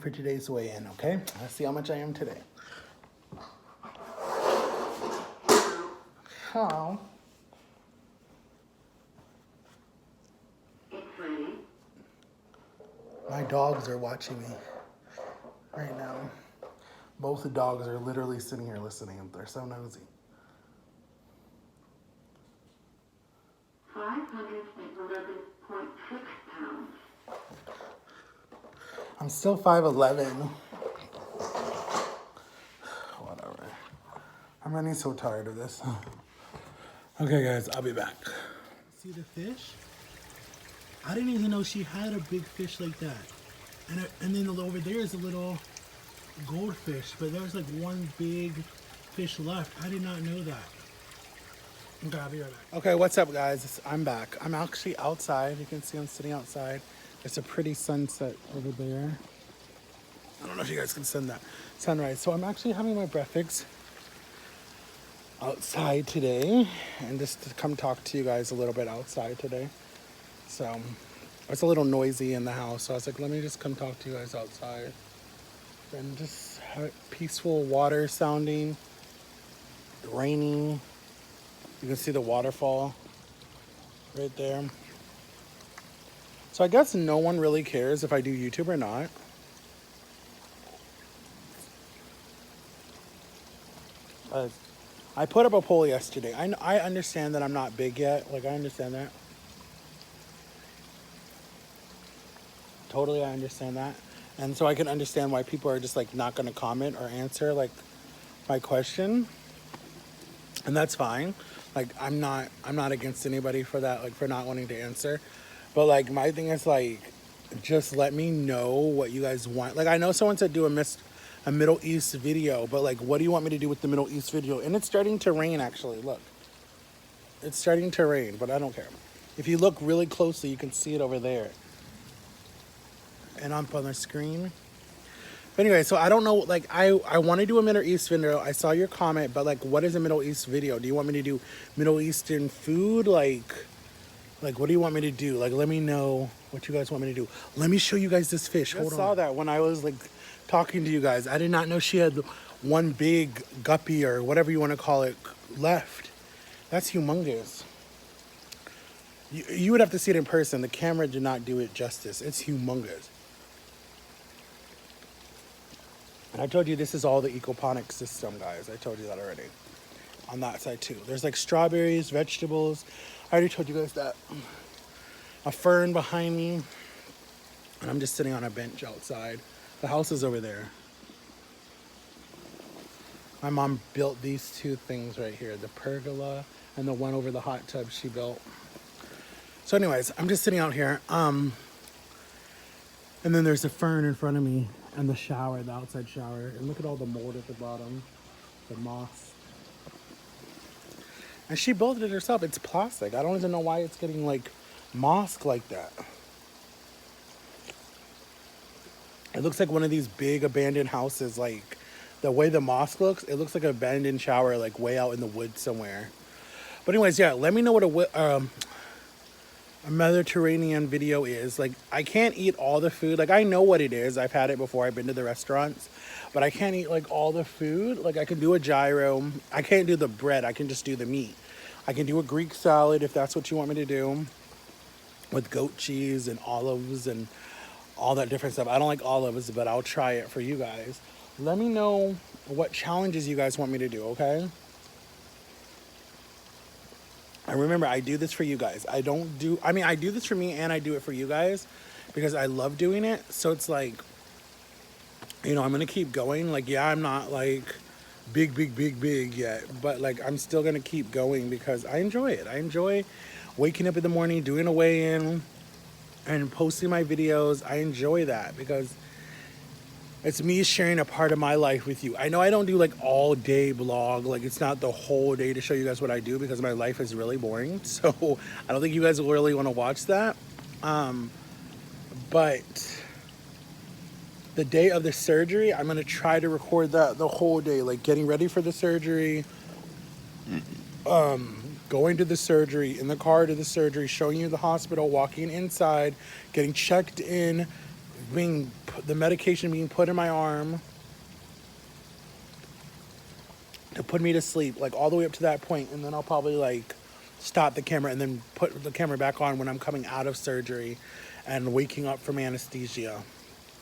for today's weigh-in, okay? Let's see how much I am today. How? My dogs are watching me right now. Both the dogs are literally sitting here listening. They're so nosy. 511.6 pounds. I'm still 5'11". Whatever. I'm getting so tired of this. Okay, guys, I'll be back. See the fish? I didn't even know she had a big fish like that. And then over there is a little goldfish, but there's like one big fish left. I did not know that. Okay, I'll be right back. Okay, what's up, guys? I'm back. I'm actually outside. You can see I'm sitting outside. It's a pretty sunset over there. I don't know if you guys can see that sunrise. So I'm actually having my breakfast outside today, and just to come talk to you guys a little bit outside today. So it's a little noisy in the house, so I was like, let me just come talk to you guys outside and just have peaceful water sounding, raining. You can see the waterfall right there. So I guess no one really cares if I do YouTube or not. I put up a poll yesterday. I understand that I'm not big yet. Like, I understand that. Totally, I understand that. And so I can understand why people are just like not going to comment or answer like my question. And that's fine. Like, I'm not against anybody for that, like for not wanting to answer. But like, my thing is like, just let me know what you guys want. Like, I know someone said do a Middle East video, but like, what do you want me to do with the Middle East video? And it's starting to rain, actually. Look, it's starting to rain, but I don't care. If you look really closely, you can see it over there and up on the screen. But anyway, so I don't know, like, I want to do a Middle East video. I saw your comment, but like, what is a Middle East video? Do you want me to do Middle Eastern food? Like what do you want me to do? Like, let me know what you guys want me to do. Let me show you guys this fish. Hold on. I saw that when I was like talking to you guys. I did not know she had one big guppy or whatever you want to call it left. That's humongous. You would have to see it in person. The camera did not do it justice. It's humongous. And I told you this is all the aquaponics system, guys. I told you that already. On that side too. There's like strawberries, vegetables. I already told you guys that. A fern behind me. And I'm just sitting on a bench outside. The house is over there. My mom built these two things right here. The pergola and the one over the hot tub she built. So anyways, I'm just sitting out here. And then there's a fern in front of me. And the shower, the outside shower. And look at all the mold at the bottom. The moss. And she built it herself. It's plastic. I don't even know why it's getting like moss like that. It looks like one of these big abandoned houses. Like the way the moss looks, it looks like an abandoned shower like way out in the woods somewhere. But anyways, yeah, let me know what a Mediterranean video is. Like, I can't eat all the food. Like, I know what it is. I've had it before. I've been to the restaurants. But I can't eat, like, all the food. Like, I can do a gyro. I can't do the bread. I can just do the meat. I can do a Greek salad if that's what you want me to do. With goat cheese and olives and all that different stuff. I don't like olives, but I'll try it for you guys. Let me know what challenges you guys want me to do, okay? And remember, I do this for you guys. I do this for me and I do it for you guys because I love doing it. So it's like, you know, I'm going to keep going. Like, yeah, I'm not like big yet, but like, I'm still going to keep going because I enjoy it. I enjoy waking up in the morning, doing a weigh-in and posting my videos. I enjoy that because it's me sharing a part of my life with you. I know I don't do like all day vlog. Like, it's not the whole day to show you guys what I do because my life is really boring. So I don't think you guys will really want to watch that. But the day of the surgery, I'm going to try to record that the whole day. Like, getting ready for the surgery, going to the surgery, in the car to the surgery, showing you the hospital, walking inside, getting checked in, the medication being put in my arm to put me to sleep, like all the way up to that point, and then I'll probably like stop the camera and then put the camera back on when I'm coming out of surgery and waking up from anesthesia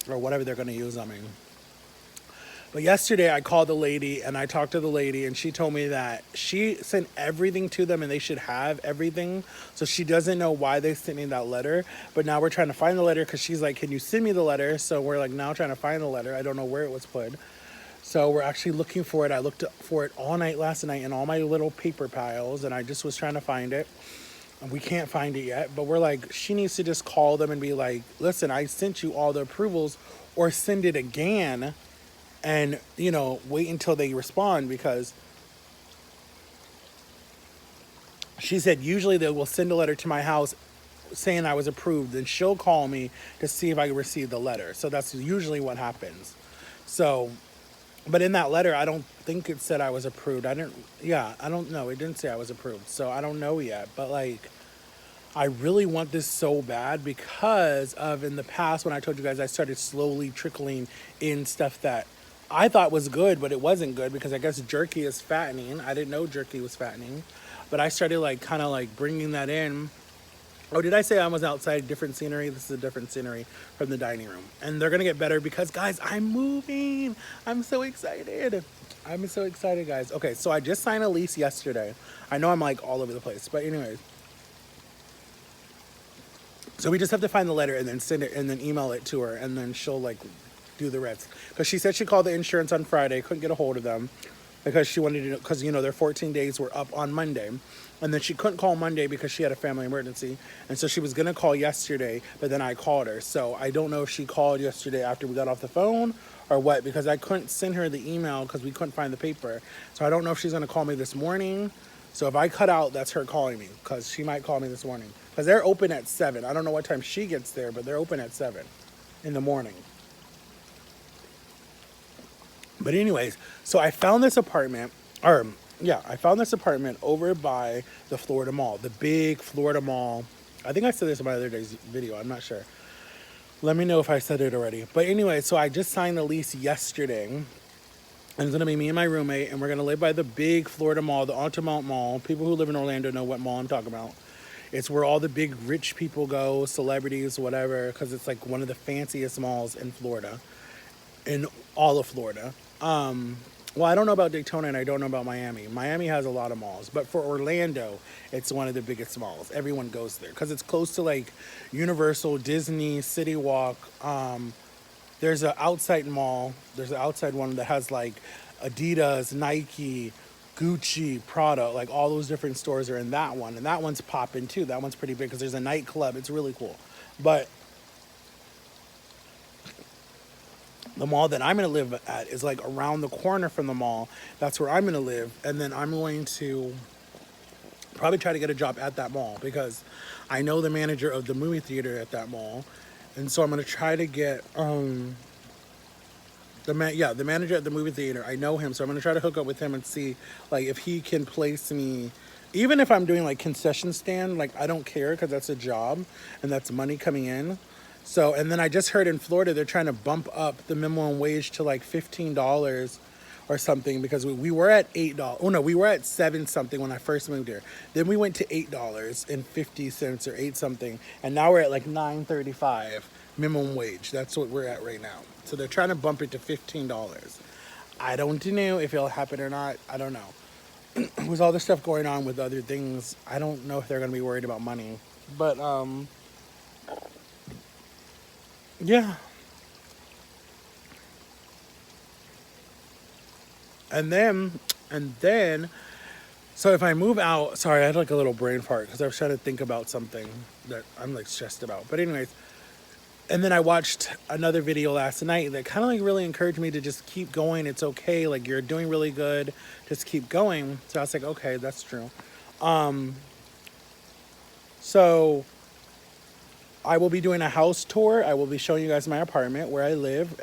or whatever they're going to use on me. But yesterday I called the lady and I talked to the lady, and she told me that she sent everything to them and they should have everything. So she doesn't know why they sent me that letter. But now we're trying to find the letter because she's like, can you send me the letter? So we're like now trying to find the letter. I don't know where it was put. So we're actually looking for it. I looked for it all night last night in all my little paper piles, and I just was trying to find it. And we can't find it yet. But we're like, she needs to just call them and be like, listen, I sent you all the approvals, or send it again. And, you know, wait until they respond, because she said usually they will send a letter to my house saying I was approved, and she'll call me to see if I received the letter. So that's usually what happens. So, but in that letter, I don't think it said I was approved. I don't know. It didn't say I was approved. So I don't know yet. But like, I really want this so bad because of in the past when I told you guys I started slowly trickling in stuff that I thought was good, but it wasn't good because I guess jerky is fattening. I didn't know jerky was fattening, but I started like kind of like bringing that in. Oh, did I say I was outside? Different scenery. This is a different scenery from the dining room, and they're gonna get better because guys, I'm moving. I'm so excited. I'm so excited, guys. Okay, so I just signed a lease yesterday. I know I'm like all over the place, but anyways. So we just have to find the letter and then send it and then email it to her, and then she'll like do the rest. Because she said she called the insurance on Friday, couldn't get a hold of them because she wanted to know, because you know their 14 days were up on Monday, and then she couldn't call Monday because she had a family emergency, and so she was gonna call yesterday, but then I called her. So I don't know if she called yesterday after we got off the phone or what, because I couldn't send her the email because we couldn't find the paper. So I don't know if she's gonna call me this morning. So if I cut out, that's her calling me, because she might call me this morning, because they're open at 7. I don't know what time she gets there, but they're open at 7 in the morning. But anyways, so I found this apartment, I found this apartment over by the Florida Mall, the big Florida Mall. I think I said this in my other day's video, I'm not sure. Let me know if I said it already. But anyway, so I just signed the lease yesterday. And it's gonna be me and my roommate, and we're gonna live by the big Florida Mall, the Altamont Mall. People who live in Orlando know what mall I'm talking about. It's where all the big rich people go, celebrities, whatever, because it's like one of the fanciest malls in Florida, in all of Florida. Well, I don't know about Daytona and I don't know about Miami. Miami has a lot of malls, but for Orlando, it's one of the biggest malls. Everyone goes there because it's close to like Universal, Disney, City Walk. There's an outside mall. There's an outside one that has like Adidas, Nike, Gucci, Prada, like all those different stores are in that one. And that one's popping too. That one's pretty big because there's a nightclub. It's really cool. But the mall that I'm going to live at is like around the corner from the mall. That's where I'm going to live. And then I'm going to probably try to get a job at that mall because I know the manager of the movie theater at that mall. And so I'm going to try to get the manager at the movie theater. I know him, so I'm going to try to hook up with him and see like if he can place me. Even if I'm doing like concession stand, like I don't care because that's a job and that's money coming in. So, and then I just heard in Florida, they're trying to bump up the minimum wage to like $15 or something because we were at $8. Oh no, we were at 7 something when I first moved here. Then we went to $8.50 or 8 something. And now we're at like $9.35 minimum wage. That's what we're at right now. So they're trying to bump it to $15. I don't know if it'll happen or not. I don't know. With all this stuff going on with other things, I don't know if they're going to be worried about money. But, yeah. And then, so if I move out, sorry, I had like a little brain fart because I was trying to think about something that I'm like stressed about. But anyways, and then I watched another video last night that kind of like really encouraged me to just keep going. It's okay. Like you're doing really good. Just keep going. So I was like, okay, that's true. So I will be doing a house tour. I will be showing you guys my apartment, where I live.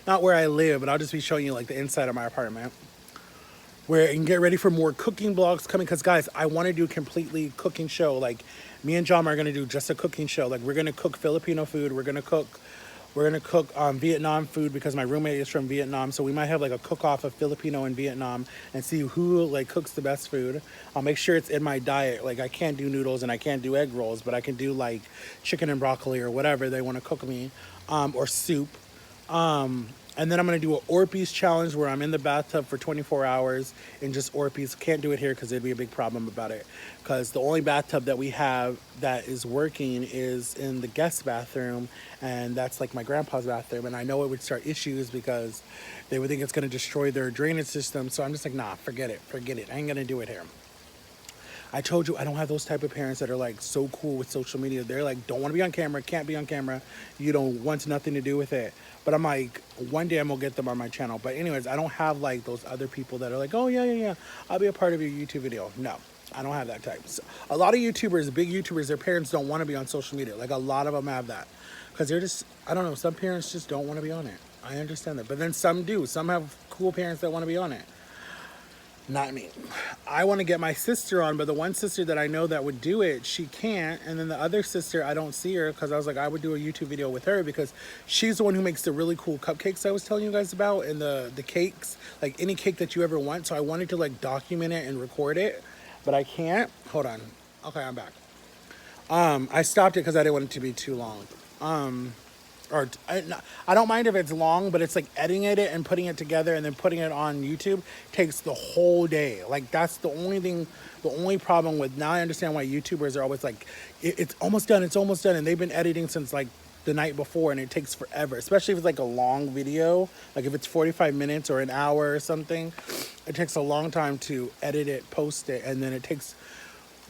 Not where I live, but I'll just be showing you like the inside of my apartment. Where you can get ready for more cooking vlogs coming. Because guys, I want to do a completely cooking show. Like me and John are going to do just a cooking show. Like we're going to cook Filipino food. We're going to cook We're gonna cook Vietnam food because my roommate is from Vietnam, so we might have like a cook-off of Filipino and Vietnam and see who like cooks the best food. I'll make sure it's in my diet. Like I can't do noodles and I can't do egg rolls, but I can do like chicken and broccoli or whatever they want to cook me, or soup. And then I'm gonna do an Orbeez challenge where I'm in the bathtub for 24 hours and just Orbeez. Can't do it here because there'd be a big problem about it. Because the only bathtub that we have that is working is in the guest bathroom, and that's like my grandpa's bathroom. And I know it would start issues because they would think it's gonna destroy their drainage system. So I'm just like, nah, forget it. I ain't gonna do it here. I told you I don't have those type of parents that are like so cool with social media. They're like, don't want to be on camera, can't be on camera. You don't want nothing to do with it. But I'm like, one day I'm gonna get them on my channel. But anyways, I don't have like those other people that are like, oh yeah, I'll be a part of your YouTube video. No, I don't have that type. So, a lot of YouTubers, big YouTubers, their parents don't want to be on social media. Like a lot of them have that. Because they're just, I don't know, some parents just don't want to be on it. I understand that. But then some do. Some have cool parents that want to be on it. Not me. I want to get my sister on, but the one sister that I know that would do it, she can't. And then the other sister, I don't see her because I was like, I would do a YouTube video with her because she's the one who makes the really cool cupcakes I was telling you guys about, and the cakes, like any cake that you ever want. So I wanted to like document it and record it, but I can't. Hold on. Okay, I'm back. I stopped it because I didn't want it to be too long. I don't mind if it's long, but it's like editing it and putting it together and then putting it on YouTube takes the whole day. Like that's the only thing, the only problem with, now I understand why YouTubers are always like, it's almost done, and they've been editing since like the night before, and it takes forever, especially if it's like a long video, like if it's 45 minutes or an hour or something. It takes a long time to edit it, post it, and then it takes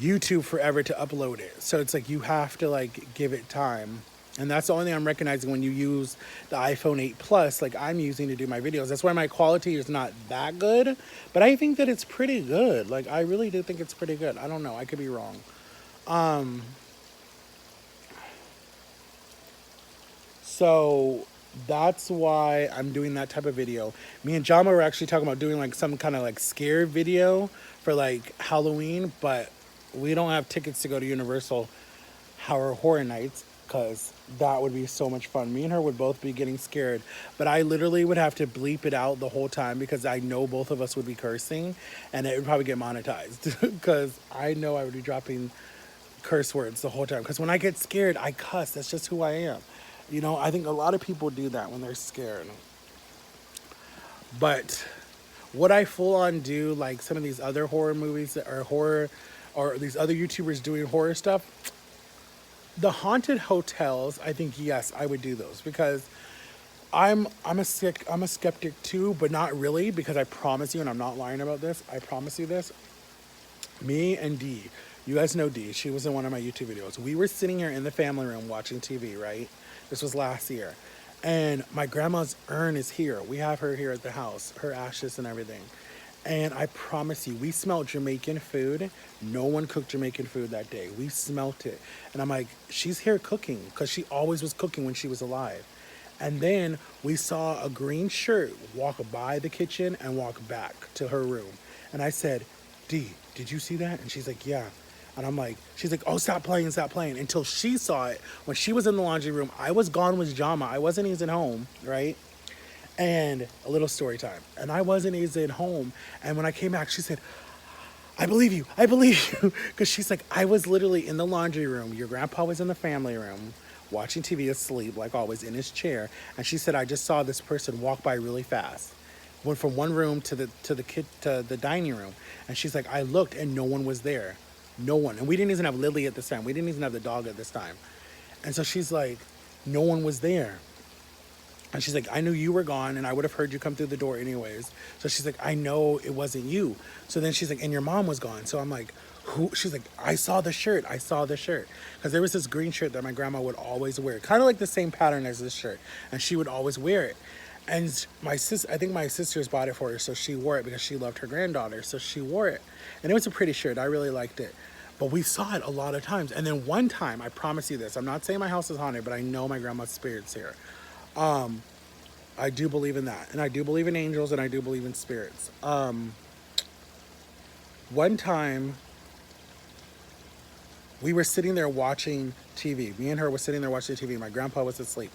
YouTube forever to upload it. So it's like you have to like give it time. And that's the only thing I'm recognizing when you use the iPhone 8 Plus, like I'm using to do my videos. That's why my quality is not that good, but I think that it's pretty good. Like I really do think it's pretty good. I don't know, I could be wrong. So that's why I'm doing that type of video. Me and Jama were actually talking about doing like some kind of like scare video for like Halloween, but we don't have tickets to go to Universal Horror Nights because that would be so much fun. Me and her would both be getting scared, but I literally would have to bleep it out the whole time because I know both of us would be cursing and it would probably get monetized because I know I would be dropping curse words the whole time because when I get scared, I cuss. That's just who I am. You know, I think a lot of people do that when they're scared. But would I full on do like some of these other horror movies that are horror, or these other YouTubers doing horror stuff? The haunted hotels, I think yes, I would do those because I'm a skeptic too, but not really, because I promise you, and I'm not lying about this, I promise you this. Me and Dee, you guys know Dee, she was in one of my YouTube videos. We were sitting here in the family room watching TV, right? This was last year. And my grandma's urn is here. We have her here at the house, her ashes and everything. And I promise you, we smelled Jamaican food. No one cooked Jamaican food that day. We smelt it. And I'm like, she's here cooking, because she always was cooking when she was alive. And then we saw a green shirt walk by the kitchen and walk back to her room. And I said, Dee, did you see that? And she's like, yeah. And I'm like, she's like, oh, stop playing, until she saw it. When she was in the laundry room, I was gone with Jama. I wasn't even home, right? And a little story time. And I wasn't even home. And when I came back, she said, I believe you. Because she's like, I was literally in the laundry room. Your grandpa was in the family room watching TV asleep, like always, in his chair. And she said, I just saw this person walk by really fast. Went from one room to the dining room. And she's like, I looked and no one was there. No one. And we didn't even have Lily at this time. We didn't even have the dog at this time. And so she's like, no one was there. And she's like, I knew you were gone and I would have heard you come through the door anyways. So she's like, I know it wasn't you. So then she's like, and your mom was gone. So I'm like, who? She's like, I saw the shirt. Because there was this green shirt that my grandma would always wear. Kind of like the same pattern as this shirt. And she would always wear it. And I think my sisters bought it for her. So she wore it because she loved her granddaughter. So she wore it. And it was a pretty shirt. I really liked it. But we saw it a lot of times. And then one time, I promise you this, I'm not saying my house is haunted, but I know my grandma's spirit's here. I do believe in that. And I do believe in angels and I do believe in spirits. One time, we were sitting there watching TV. Me and her were sitting there watching TV. My grandpa was asleep.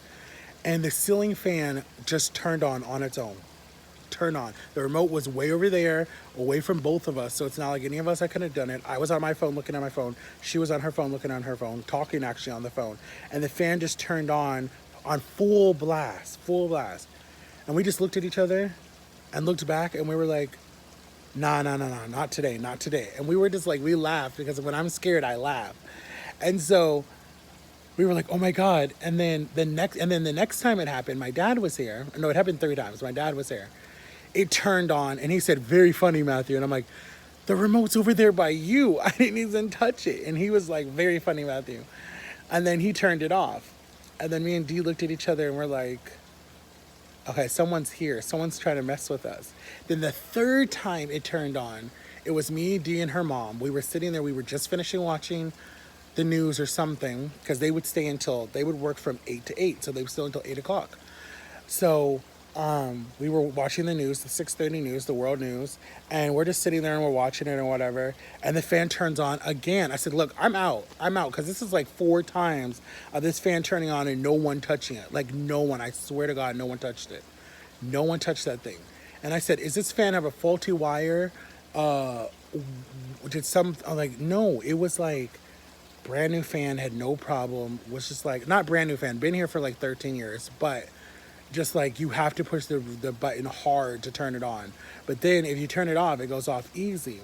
and the ceiling fan just turned on its own. Turn on. The remote was way over there, away from both of us, so it's not like any of us I could have done it. I was on my phone looking at my phone. She was on her phone looking on her phone, talking actually on the phone. And the fan just turned on full blast, full blast. And we just looked at each other and looked back and we were like, nah, nah, nah, nah, not today, not today. And we were just like, we laughed because when I'm scared, I laugh. And so we were like, oh my God. And then the next time it happened, my dad was here. No, it happened 3 times. My dad was here. It turned on and he said, very funny, Matthew. And I'm like, the remote's over there by you. I didn't even touch it. And he was like, very funny, Matthew. And then he turned it off. And then me and Dee looked at each other and we're like, okay, someone's here. Someone's trying to mess with us. Then the third time it turned on, it was me, Dee, and her mom. We were sitting there. We were just finishing watching the news or something because they would work from 8 to 8. So they were still until 8 o'clock. So we were watching the news, the 6:30 news, the world news, and we're just sitting there and we're watching it and whatever. And the fan turns on again. I said, look, I'm out, because this is like 4 times of this fan turning on and no one touching it. Like no one, I swear to God, no one touched it. No one touched that thing. And I said, is this fan have a faulty wire? I'm like, no, it was like brand new fan, had no problem, was just like, not brand new fan, been here for like 13 years, but just like you have to push the button hard to turn it on. But then if you turn it off, it goes off easy.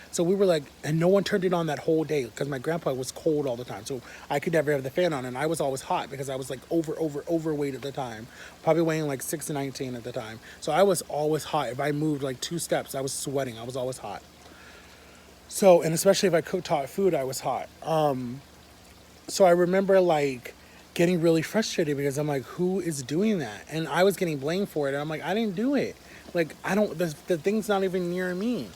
So we were like, and no one turned it on that whole day because my grandpa was cold all the time. So I could never have the fan on. And I was always hot because I was like overweight at the time. Probably weighing like 6'19" at the time. So I was always hot. If I moved like 2 steps, I was sweating. I was always hot. So, and especially if I cooked hot food, I was hot. So I remember like getting really frustrated because I'm like, who is doing that? And I was getting blamed for it. And I'm like, I didn't do it. Like, the thing's not even near me.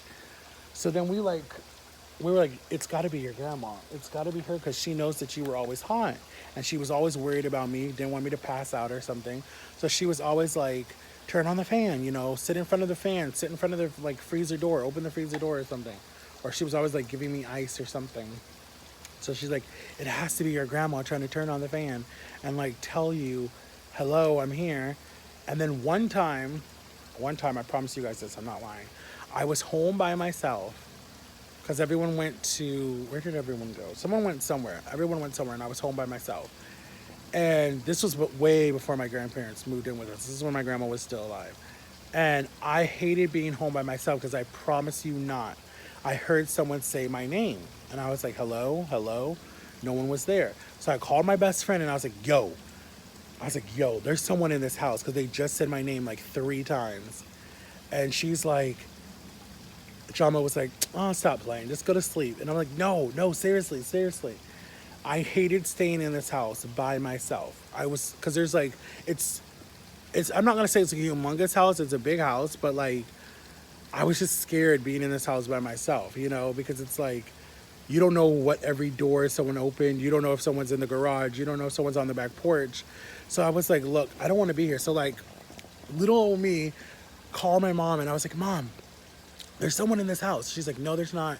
So then we were like, it's got to be your grandma. It's got to be her because she knows that you were always hot. And she was always worried about me, didn't want me to pass out or something. So she was always like, turn on the fan, sit in front of the fan, sit in front of the like freezer door, open the freezer door or something. Or she was always like giving me ice or something. So she's like, it has to be your grandma trying to turn on the fan and like tell you, hello, I'm here. And then one time, I promise you guys this, I'm not lying. I was home by myself because everyone went to, where did everyone go? Someone went somewhere. Everyone went somewhere and I was home by myself. And this was way before my grandparents moved in with us. This is when my grandma was still alive. And I hated being home by myself because I promise you not, I heard someone say my name. And I was like, hello, hello. No one was there. So I called my best friend and I was like, yo, there's someone in this house because they just said my name like 3 times. And she's like, Jama was like, oh, stop playing. Just go to sleep. And I'm like, no, seriously. I hated staying in this house by myself. Because there's like, I'm not going to say it's a humongous house. It's a big house. But like, I was just scared being in this house by myself, because it's like, you don't know what every door someone opened. You don't know if someone's in the garage. You don't know if someone's on the back porch. So I was like, look, I don't want to be here. So like, little old me called my mom and I was like, Mom, there's someone in this house. She's like, no, there's not.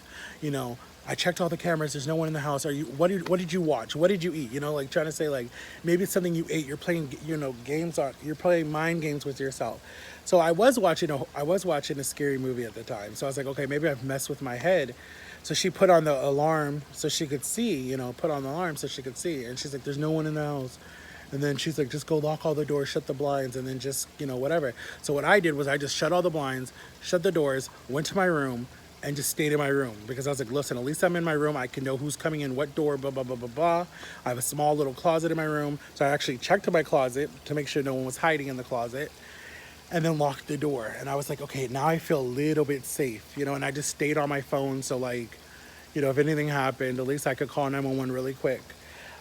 I checked all the cameras. There's no one in the house. What did you watch? What did you eat? Like trying to say like, maybe it's something you ate. You're playing, you're playing mind games with yourself. So I was watching a scary movie at the time. So I was like, okay, maybe I've messed with my head. So she put on the alarm so she could see, put on the alarm so she could see. And she's like, there's no one in the house. And then she's like, just go lock all the doors, shut the blinds, and then just, whatever. So what I did was I just shut all the blinds, shut the doors, went to my room, and just stayed in my room. Because I was like, listen, at least I'm in my room. I can know who's coming in what door, blah, blah, blah, blah, blah. I have a small little closet in my room. So I actually checked my closet to make sure no one was hiding in the closet. And then locked the door. And I was like, okay, now I feel a little bit safe, and I just stayed on my phone. So like, if anything happened, at least I could call 911 really quick.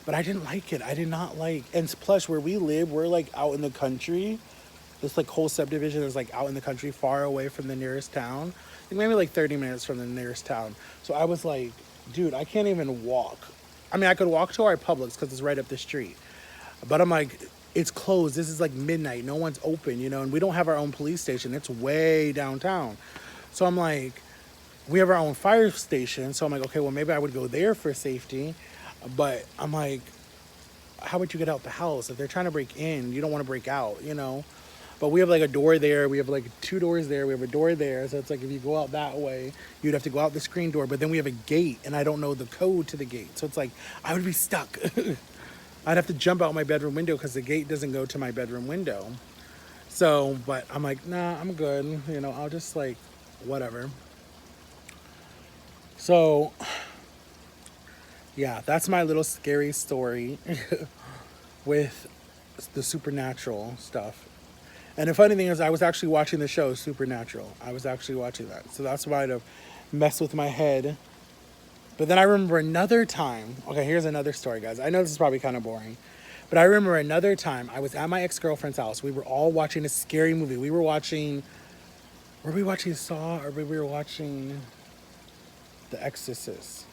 But I didn't like it. I did not like, and plus where we live, we're like out in the country. This like whole subdivision is like out in the country, far away from the nearest town. I think maybe like 30 minutes from the nearest town. So I was like, dude, I can't even walk. I mean, I could walk to our Publix because it's right up the street. But I'm like, it's closed. This is like midnight. No one's open, and we don't have our own police station. It's way downtown. So I'm like, we have our own fire station. So I'm like, okay, well, maybe I would go there for safety. But I'm like, how would you get out the house? If they're trying to break in, you don't want to break out, you know? But we have like a door there. We have like 2 doors there. We have a door there. So it's like if you go out that way, you'd have to go out the screen door. But then we have a gate, and I don't know the code to the gate. So it's like I would be stuck. I'd have to jump out my bedroom window because the gate doesn't go to my bedroom window. So, but I'm like, nah, I'm good. You know, I'll just like, whatever. So, yeah, that's my little scary story with the supernatural stuff. And the funny thing is, I was actually watching the show Supernatural. I was actually watching that. So that's why to mess with my head. But then I remember another time. Okay, here's another story, guys. I know this is probably kind of boring. But I remember another time I was at my ex-girlfriend's house. We were all watching a scary movie. We were watching... Were we watching Saw or we were watching The Exorcist?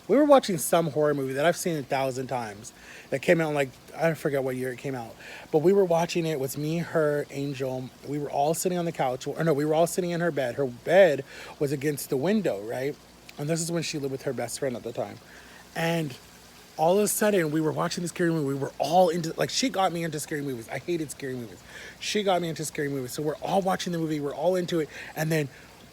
We were watching some horror movie that I've seen 1,000 times. That came out like, I forget what year it came out. But we were watching it. It was me, her, Angel. We were all sitting on the couch. Or no, we were all sitting in her bed. Her bed was against the window, right? And this is when she lived with her best friend at the time. And all of a sudden, we were watching this scary movie. We were all into, like, she got me into scary movies. I hated scary movies. She got me into scary movies. So we're all watching the movie. We're all into it. And then,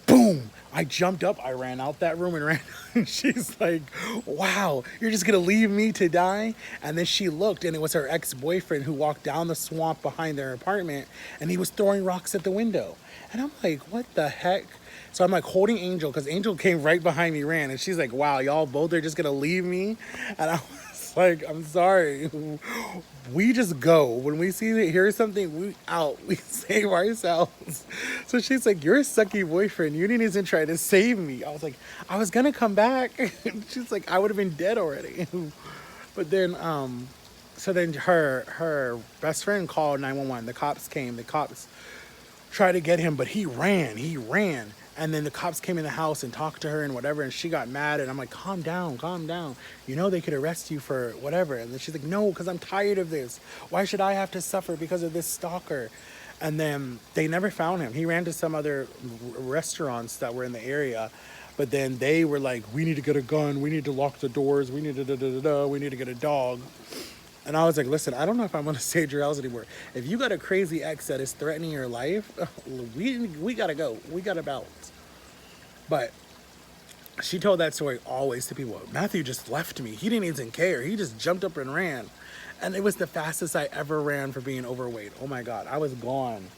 boom, I jumped up. I ran out that room and ran. And she's like, wow, you're just going to leave me to die? And then she looked, and it was her ex-boyfriend who walked down the swamp behind their apartment, and he was throwing rocks at the window. And I'm like, what the heck? So I'm like holding Angel, because Angel came right behind me, ran, and she's like, wow, y'all both are just going to leave me? And I was like, I'm sorry. We just go. When we see hear something, we out. We save ourselves. So she's like, you're a sucky boyfriend. You didn't even try to save me. I was like, I was going to come back. She's like, I would have been dead already. But then, so then her best friend called 911. The cops came. The cops tried to get him, but he ran. And then the cops came in the house and talked to her and whatever, and she got mad, and I'm like, calm down. You know they could arrest you for whatever. And then she's like, no, because I'm tired of this. Why should I have to suffer because of this stalker? And then they never found him. He ran to some other restaurants that were in the area, but then they were like, we need to get a gun. We need to lock the doors. We need to we need to get a dog. And I was like, listen, I don't know if I'm going to stay at your house anymore. If you got a crazy ex that is threatening your life, we got to go. We got to bounce. But she told that story always to people. Matthew just left me. He didn't even care. He just jumped up and ran. And it was the fastest I ever ran for being overweight. Oh, my God. I was gone.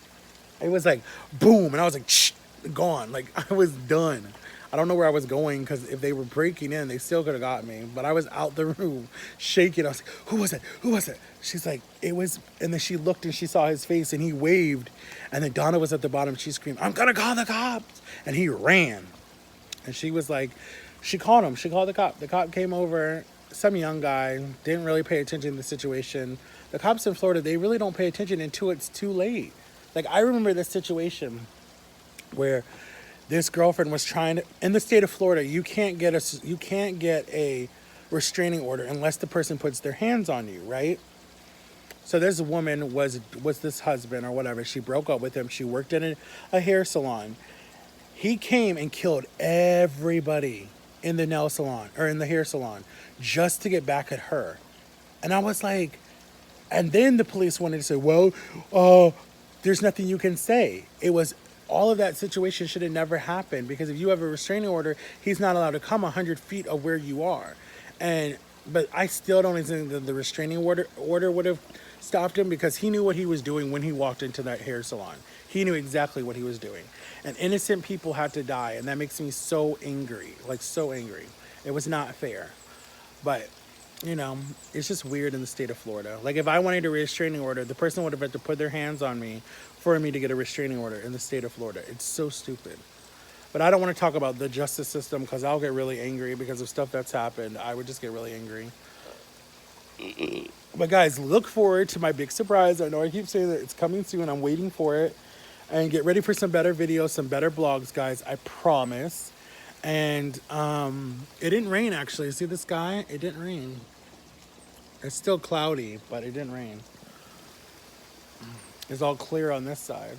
It was like, boom. And I was like, shh, gone. Like, I was done. I don't know where I was going, because if they were breaking in, they still could have got me. But I was out the room shaking. I was like, who was it? Who was it? She's like, it was. And then she looked and she saw his face and he waved. And then Donna was at the bottom. She screamed, I'm going to call the cops. And he ran. And she was like, she called him. She called the cop. The cop came over. Some young guy didn't really pay attention to the situation. The cops in Florida, they really don't pay attention until it's too late. Like, I remember this situation where this girlfriend was trying to, in the state of Florida, you can't get a restraining order unless the person puts their hands on you, right? So this woman was this husband or whatever. She broke up with him. She worked in a hair salon. He came and killed everybody in the nail salon or in the hair salon just to get back at her. And I was like, and then the police wanted to say, well, there's nothing you can say. It was, all of that situation should have never happened, because if you have a restraining order, he's not allowed to come 100 feet of where you are. But I still don't think that the restraining order would have stopped him, because he knew what he was doing when he walked into that hair salon. He knew exactly what he was doing. And innocent people had to die, and that makes me so angry, like so angry. It was not fair. But, you know, it's just weird in the state of Florida. Like, if I wanted a restraining order, the person would have had to put their hands on me for me to get a restraining order in the state of Florida. It's so stupid. But I don't want to talk about the justice system, because I'll get really angry because of stuff that's happened. I would just get really angry. But guys, look forward to my big surprise. I know I keep saying that it's coming soon. I'm waiting for it. And get ready for some better videos, some better vlogs, guys. I promise. And it didn't rain, actually. See the sky? It didn't rain. It's still cloudy, but it didn't rain. It's all clear on this side.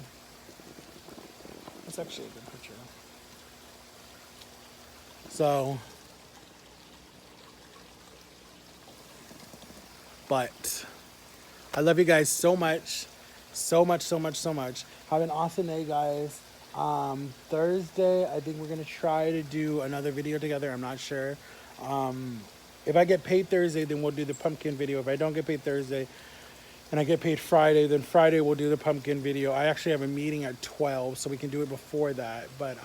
That's actually a good picture. So, But I love you guys so much. So much, so much, so much. Have an awesome day, guys. Thursday, I think we're going to try to do another video together. I'm not sure. If I get paid Thursday, then we'll do the pumpkin video. If I don't get paid Thursday and I get paid Friday, then Friday we'll do the pumpkin video. I actually have a meeting at 12, so we can do it before that. But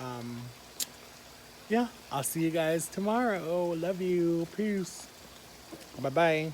yeah, I'll see you guys tomorrow. Love you. Peace. Bye-bye.